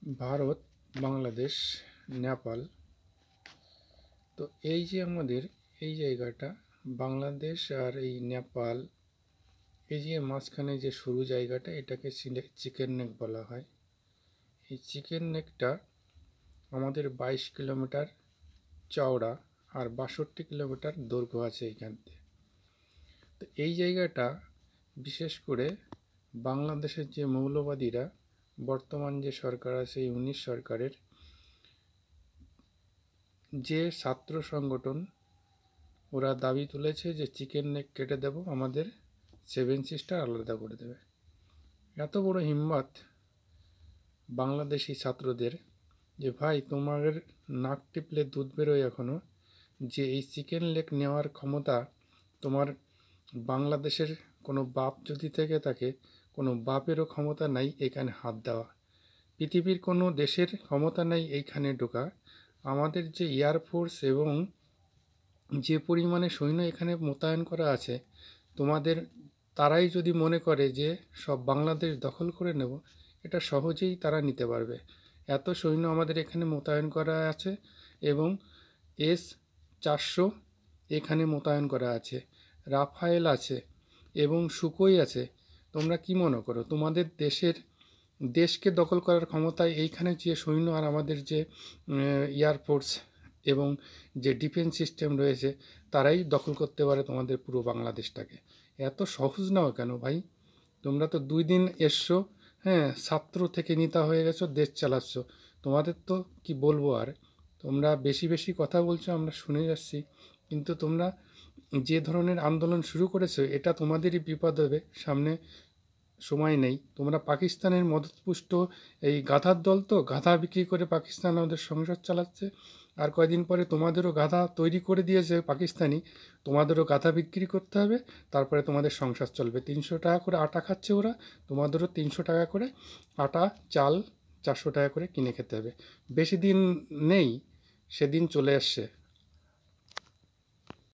ভারত, বাংলাদেশ, নেপাল। তো এই যে আমাদের এই জায়গাটা বাংলাদেশ আর এই নেপাল, এই যে মাঝখানে যে সরু জায়গাটা, এটাকে চিকেন নেক বলা হয়। এই চিকেন নেকটা আমাদের 22 কিলোমিটার চওড়া আর 62 কিলোমিটার দৈর্ঘ্য আছে এইখান থেকে। তো এই জায়গাটা বিশেষ করে বাংলাদেশের যে মৌলবাদীরা, বর্তমান যে সরকার আছে এই 19 সরকারের যে ছাত্র সংগঠন, ওরা দাবি তুলেছে যে চিকেন নেক কেটে দেব, আমাদের 7 সিস্টার আলাদা করে দেবে। এত বড় হিম্মত বাংলাদেশি ছাত্রদের যে ভাই তোমাদের নাক টিপলে দুধ বেরোয় এখনো, যে এই চিকেন লেগ নেওয়ার ক্ষমতা তোমার বাংলাদেশের কোনো বাপ যদি থেকে থাকে, কোনো বাপেরও ক্ষমতা নাই এখানে হাত দেওয়া। পৃথিবীর কোনো দেশের ক্ষমতা নাই এইখানে ঢোকা। আমাদের যে এয়ারফোর্স এবং যে পরিমাণে সৈন্য এখানে মোতায়েন করা আছে, তোমাদের তারাই যদি মনে করে যে সব বাংলাদেশ দখল করে নেব, এটা সহজেই তারা নিতে পারবে। এত সৈন্য আমাদের এখানে মোতায়েন করা আছে এবং S-400 এখানে মোতায়েন করা আছে, রাফায়েল আছে এবং সুকোই আছে। তোমরা কি মনে করো তোমাদের দেশকে দখল করার ক্ষমতায় এইখানে যে সৈন্য আর আমাদের যে এয়ারফোর্স এবং যে ডিফেন্স সিস্টেম রয়েছে, তারাই দখল করতে পারে তোমাদের পুরো বাংলাদেশটাকে? এত সহজ নাও কেন ভাই? তোমরা তো 2 দিন এসছো, হ্যাঁ, ছাত্র থেকে নেতা হয়ে গেছো, দেশ চালাচ্ছ। তোমাদের তো কি বলবো আর। তোমরা বেশি বেশি কথা বলছো, আমরা শুনে যাচ্ছি, কিন্তু তোমরা যে ধরনের আন্দোলন শুরু করেছো, এটা তোমাদেরই বিপদ হবে সামনে। সময় নেই। তোমরা পাকিস্তানের মদতপুষ্ট এই গাধার দল, তো গাধা বিক্রি করে পাকিস্তান আমাদের সংসার চালাচ্ছে। আর কয়দিন পরে তোমাদেরও গাধা তৈরি করে দিয়েছে পাকিস্তানি, তোমাদেরও গাধা বিক্রি করতে হবে, তারপরে তোমাদের সংসার চলবে। 300 টাকা করে আটা খাচ্ছে ওরা, তোমাদেরও 300 টাকা করে আটা, চাল 400 টাকা করে কিনে খেতে হবে। বেশি দিন নেই, সেদিন চলে আসছে।